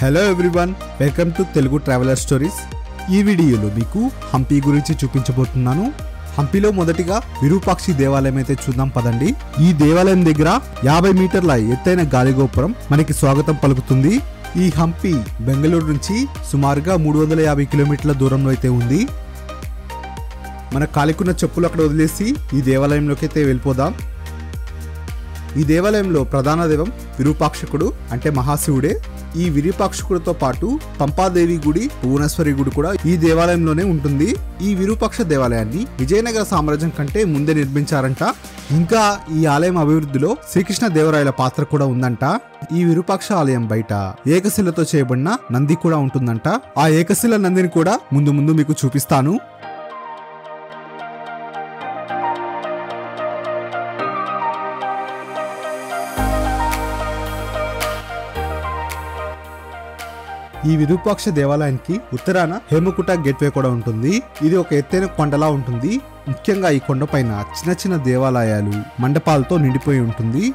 Hello everyone, welcome to Telugu traveller stories. ఈ వీడియోలో మీకు హంపి గురించి చూపించబోతున్నాను. హంపిలో మొదటిగా విరూపాక్షి దేవాలయం అయితే చూద్దాం పదండి. ఈ దేవాలయం దగ్గర 50 మీటర్ల ఎత్తైన గాలిగోపురం మనకి స్వాగతం పలుకుతుంది. ఈ హంపి బెంగళూరు నుంచి సుమారుగా 350 కిలోమీటర్ల దూరంలో అయితే ఉంది. మన కాలికున్న చెప్పులు అక్కడ వదిలేసి ఈ దేవాలయంలోకి అయితే వెళ్ళిపోదాం. ఈ దేవాలయంలో ప్రధాన దైవం విరూపాక్షకుడు అంటే మహాశివుడే. ఈ విరూపాక్షకుడితో పాటు పంపాదేవి గుడి, భువనేశ్వరి గుడి కూడా ఈ దేవాలయంలోనే ఉంటుంది. ఈ విరూపాక్ష దేవాలయాన్ని విజయనగర సామ్రాజ్యం కంటే ముందే నిర్మించారంట. ఇంకా ఈ ఆలయం అభివృద్ధిలో శ్రీకృష్ణ దేవరాయల పాత్ర కూడా ఉందంట. ఈ విరూపాక్ష ఆలయం బయట ఏకశిలతో చేయబడిన నంది కూడా ఉంటుందంట. ఆ ఏకశిల నందిని కూడా ముందు మీకు చూపిస్తాను. ఈ విరూపాక్ష దేవాలయానికి ఉత్తరాన హేమకుట గేట్వే కూడా ఉంటుంది. ఇది ఒక ఎత్తైన కొండలా ఉంటుంది. ముఖ్యంగా ఈ కొండ పైన చిన్న చిన్న దేవాలయాలు, మండపాలతో నిండిపోయి ఉంటుంది.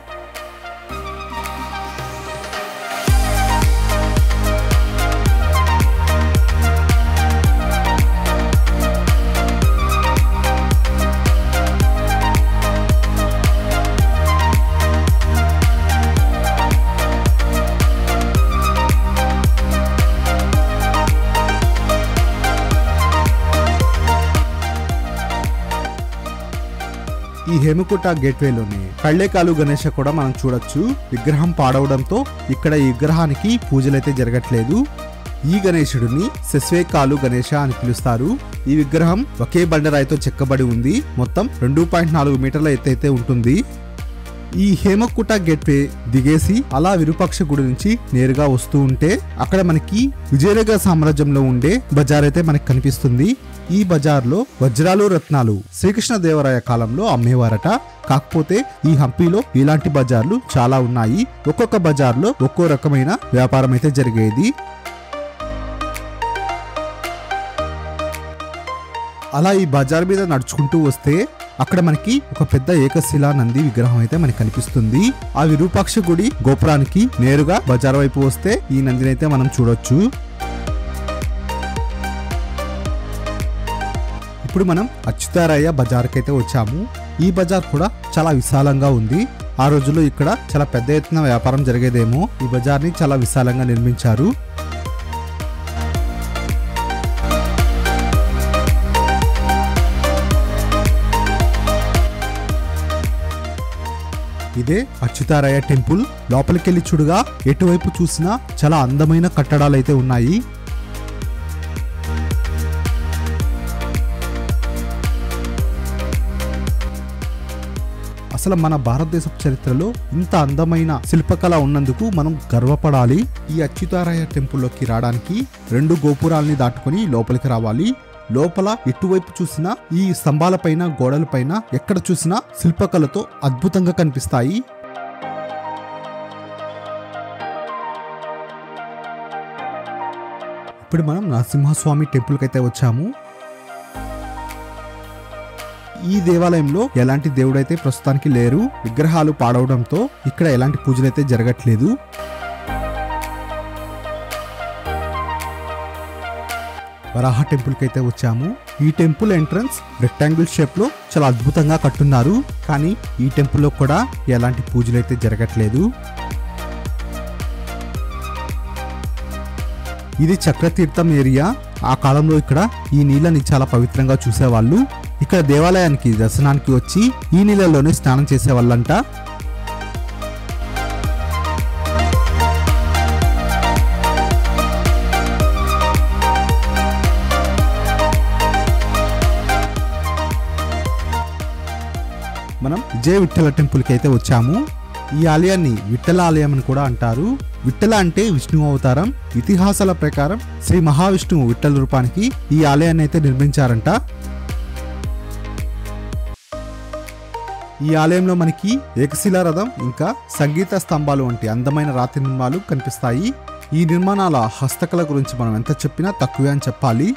ఈ హేమకుట గేట్వేలోని కళ్ళేకాలు గణేష కూడా మనం చూడొచ్చు. విగ్రహం పాడవడంతో ఇక్కడ ఈ విగ్రహానికి పూజలైతే జరగట్లేదు. ఈ గణేశుడిని శశ్వేకాలు గణేష అని పిలుస్తారు. ఈ విగ్రహం ఒకే బండరాయితో చెక్కబడి ఉంది. మొత్తం 2.4 మీటర్ల ఎత్తైతే ఉంటుంది. ఈ హేమకుట గేట్వే దిగేసి అలా విరూపాక్ష గుడి నుంచి నేరుగా వస్తూ ఉంటే అక్కడ మనకి విజయనగర సామ్రాజ్యంలో ఉండే బజార్ అయితే మనకి కనిపిస్తుంది. ఈ బజార్లో వజ్రాలు, రత్నాలు శ్రీకృష్ణ దేవరాయ కాలంలో అమ్మేవారట. కాకపోతే ఈ హంపిలో ఇలాంటి బజార్లు చాలా ఉన్నాయి. ఒక్కొక్క బజార్లో ఒక్కో రకమైన వ్యాపారం అయితే జరిగేది. అలా ఈ బజార్ మీద నడుచుకుంటూ వస్తే అక్కడ మనకి ఒక పెద్ద ఏకశిలా నంది విగ్రహం అయితే మనకి కనిపిస్తుంది. ఆ విరూపాక్ష గుడి గోపురానికి నేరుగా బజార్ వైపు వస్తే ఈ నందిని అయితే మనం చూడొచ్చు. ఇప్పుడు మనం అచ్యుతారాయ బజార్కి అయితే వచ్చాము. ఈ బజార్ కూడా చాలా విశాలంగా ఉంది. ఆ రోజుల్లో ఇక్కడ చాలా పెద్ద ఎత్తున వ్యాపారం జరిగేదేమో. ఈ బజార్ని చాలా విశాలంగా నిర్మించారు. ఇదే అచ్యుతారాయ టెంపుల్. లోపలికెళ్ళి చూడగా ఎటువైపు చూసినా చాలా అందమైన కట్టడాలు అయితే ఉన్నాయి. అసలు మన భారతదేశ చరిత్రలో ఇంత అందమైన శిల్పకళ ఉన్నందుకు మనం గర్వపడాలి. ఈ అచ్యుతారాయ టెంపుల్లోకి రావడానికి 2 గోపురాలని దాటుకొని లోపలికి రావాలి. లోపల ఎటువైపు చూసినా ఈ స్తంభాలపైన, గోడలపైన ఎక్కడ చూసినా శిల్పకళతో అద్భుతంగా కనిపిస్తాయి. ఇప్పుడు మనం నరసింహస్వామి టెంపుల్కి అయితే వచ్చాము. ఈ దేవాలయంలో ఎలాంటి దేవుడైతే ప్రస్తుతానికి లేరు. విగ్రహాలు పాడవడంతో ఇక్కడ ఎలాంటి పూజలైతే జరగట్లేదు. వరాహ టెంపుల్ కి అయితే వచ్చాము. ఈ టెంపుల్ ఎంట్రన్స్ రెక్టాంగిల్ షేప్ లో చాలా అద్భుతంగా కట్టున్నారు. కానీ ఈ టెంపుల్ లో కూడా ఎలాంటి పూజలైతే జరగట్లేదు. ఇది చక్రతీర్థం ఏరియా. ఆ కాలంలో ఇక్కడ ఈ నీళ్ళని చాలా పవిత్రంగా చూసేవాళ్ళు. ఇక్కడ దేవాలయానికి దర్శనానికి వచ్చి ఈ నీళ్ళలోనే స్నానం చేసేవాళ్ళంట. మనం విజయ విఠల టెంపుల్ కి అయితే వచ్చాము. ఈ ఆలయాన్ని విఠల ఆలయం అని కూడా అంటారు. విఠల అంటే విష్ణువు అవతారం. ఇతిహాసాల ప్రకారం శ్రీ మహావిష్ణువు విఠల రూపానికి ఈ ఆలయాన్ని అయితే నిర్మించారంట. ఈ ఆలయంలో మనకి ఏకశిలా రథం, ఇంకా సంగీత స్తంభాలు వంటి అందమైన రాతి నిర్మాణాలు కనిపిస్తాయి. ఈ నిర్మాణాల హస్తకళ గురించి మనం ఎంత చెప్పినా తక్కువే అని చెప్పాలి.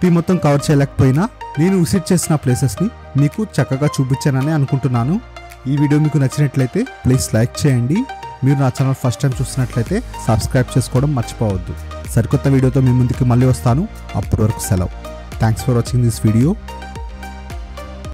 హంపి మొత్తం కవర్ చేయలేకపోయినా నేను విజిట్ చేసిన ప్లేసెస్ని మీకు చక్కగా చూపించానని అనుకుంటున్నాను. ఈ వీడియో మీకు నచ్చినట్లయితే ప్లీజ్ లైక్ చేయండి. మీరు నా ఛానల్ ఫస్ట్ టైం చూసినట్లయితే సబ్స్క్రైబ్ చేసుకోవడం మర్చిపోవద్దు. సరికొత్త వీడియోతో మీ ముందుకు మళ్ళీ వస్తాను. అప్పటి వరకు సెలవు. Thanks for watching this video.